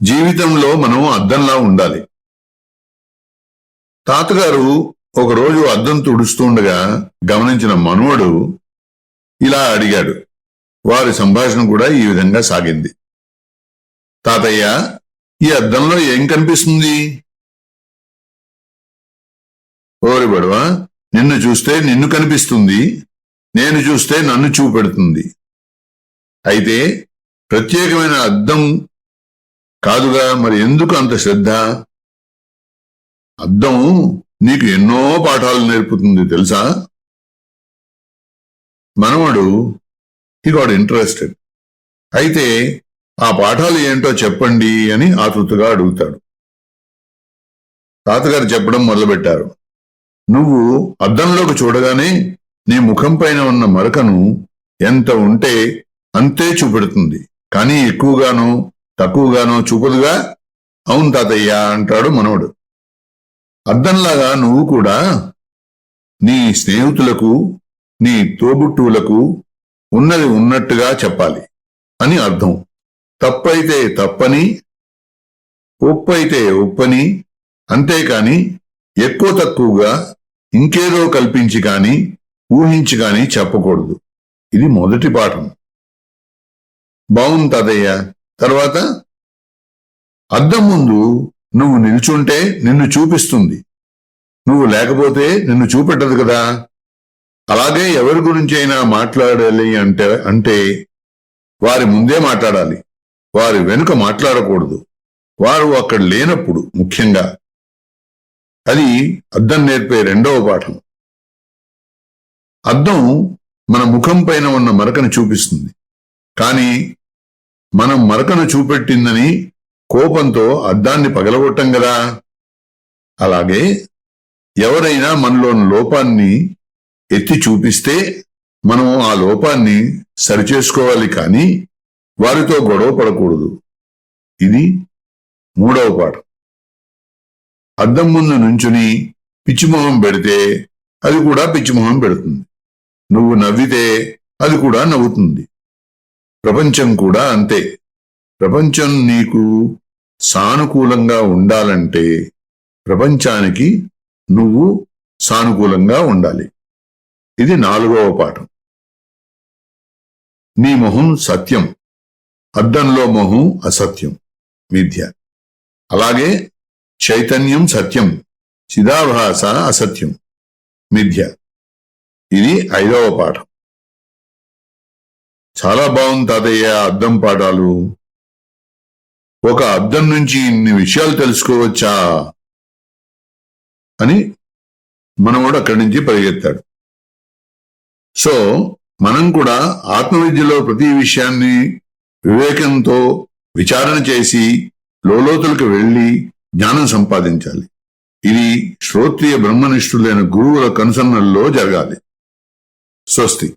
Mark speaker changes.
Speaker 1: జీవితంలో మనం అద్దంలా ఉండాలి. తాతగారు ఒకరోజు అద్దం తుడుస్తుండగా గమనించిన మనవడు ఇలా అడిగాడు. వారి సంభాషణ కూడా ఈ విధంగా సాగింది. తాతయ్య, ఈ అద్దంలో ఏం కనిపిస్తుంది? ఓరి బడవా, నిన్ను చూస్తే నిన్ను కనిపిస్తుంది, నేను చూస్తే నన్ను చూపెడుతుంది. అయితే ప్రత్యేకమైన అద్దం కాదుగా, మరి ఎందుకు అంత శ్రద్ధ? అద్దం నీకు ఎన్నో పాఠాలు నేర్పుతుంది తెలుసా? మనవడు హి గాట్ ఇంట్రెస్టెడ్. అయితే ఆ పాఠాలు ఏంటో చెప్పండి అని ఆతృతగా అడుగుతాడు. తాతగారు చెప్పడం మొదలుపెట్టారు. నువ్వు అద్దంలోకి చూడగానే నీ ముఖం పైన ఉన్న మరకను ఎంత ఉంటే అంతే చూపెడుతుంది, కానీ ఎక్కువగానో తక్కువగానో చూపదుగా. అవును తాతయ్య అంటాడు మనవడు. అద్దంలాగా నువ్వు కూడా నీ స్నేహితులకు, నీ తోబుట్టువులకు ఉన్నది ఉన్నట్టుగా చెప్పాలి అని అర్థం. తప్పైతే తప్పని, ఒప్పైతే ఒప్పని, అంతేకాని ఎక్కువ తక్కువగా ఇంకేదో కల్పించి కాని ఊహించి కాని చెప్పకూడదు. ఇది మొదటి పాఠం. బావుంది తాతయ్య. తర్వాత, అద్దం ముందు నువ్వు నిల్చుంటే నిన్ను చూపిస్తుంది, నువ్వు లేకపోతే నిన్ను చూపెట్టదు కదా. అలాగే ఎవరి గురించి అయినా మాట్లాడాలి అంటే వారి ముందే మాట్లాడాలి, వారి వెనుక మాట్లాడకూడదు, వారు అక్కడ లేనప్పుడు ముఖ్యంగా. అది అద్దం నేర్పే రెండవ పాఠం. అద్దం మన ముఖం పైన ఉన్న మరకను చూపిస్తుంది, కానీ మనం మరకను చూపెట్టిందని కోపంతో అద్దాన్ని పగలగొట్టం కదా. అలాగే ఎవరైనా మనలోని లోపాన్ని ఎత్తి చూపిస్తే మనం ఆ లోపాన్ని సరిచేసుకోవాలి, కానీ వారితో గొడవ పడకూడదు. ఇది మూడవ పాఠం. అద్దం ముందు నుంచుని పిచ్చిమొహం పెడితే అది కూడా పిచ్చిమొహం పెడుతుంది. నువ్వు నవ్వితే అది కూడా నవ్వుతుంది. ప్రపంచం కూడా అంతే. ప్రపంచం నీకు సానుకూలంగా ఉండాలంటే ప్రపంచానికి నువ్వు సానుకూలంగా ఉండాలి. ఇది నాలుగవ పాఠం. నీ మొహం సత్యం, అద్దంలో మొహం అసత్యం, మిథ్య. అలాగే చైతన్యం సత్యం, చిదాభాస అసత్యం, మిథ్య. ఇది ఐదవ పాఠం. చాలా బాగుంది తాతయ్య అద్దం పాఠాలు. ఒక అద్దం నుంచి ఇన్ని విషయాలు తెలుసుకోవచ్చా అని మనవాడు అక్కడి నుంచి పరిగెత్తాడు. సో మనం కూడా ఆత్మవిద్యలో ప్రతి విషయాన్ని వివేకంతో విచారణ చేసి లోతులకు వెళ్లి జ్ఞానం సంపాదించాలి. ఇది శ్రోత్రియ బ్రహ్మనిష్ఠులైన గురువుల కనుసన్నల్లో జరగాలి. స్వస్తి.